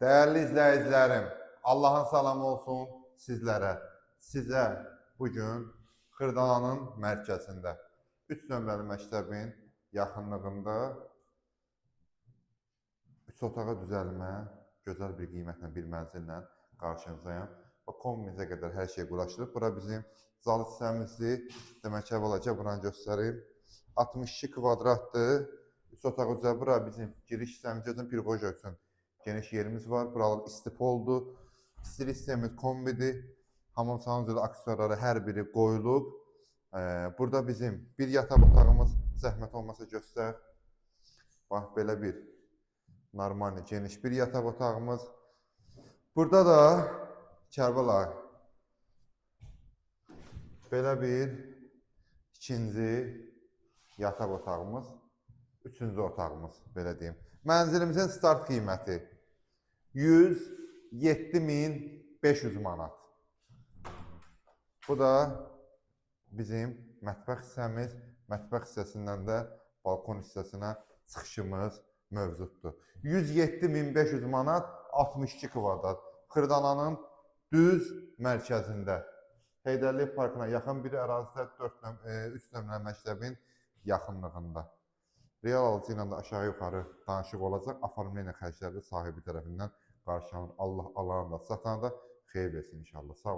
Değerli izləyicilərim, Allahın salamı olsun sizlərə. Sizə bugün Xırdalanın mərkəzində 3 nömrəli məktəbin yaxınlığında 3 otağa düzəlmə, gözəl bir qiymətlə bir mənzillə qarşınızdayım. Və kombinizə qədər hər şey quraşdırıb. Bura bizim zal hissəmizdir. Demək ki, əvvəlcə buranı göstərim. 62 kvadratdır. 3 otağı düzəl. Bura bizim giriş hissəmiz üçün, pirqoja üçün geniş yerimiz var. Buralar istipoldur. İstilik sistemimiz kombidir. Hamam salon üzrə aksesuarları hər biri qoyulub. Burada bizim bir yataq otağımız, zəhmət olmasa göstər. Bax, belə bir normal, geniş bir yataq otağımız. Burada da Kərbəlayı belə bir ikinci yataq otağımız, üçüncü otağımız, belə deyim. Mənzilimizin start qiyməti 107.500 manat. Bu da bizim mətbəx hissəmiz. Mətbəx hissəsindən də balkon hissəsinə çıxışımız mövcuddur. 107.500 manat, 62 kvadrat. Xırdalanın düz mərkəzində. Heydərliyev Parkına yaxın bir ərazidə 3 nömrəli məktəbin yaxınlığında. Real alıcı ilə də aşağı yuxarı danışıq olacaq. Oformleniya xərcləri sahibi tərəfindən qarşılanır. Allah alanı da satana da xeyir versin inşallah. Sağ olun.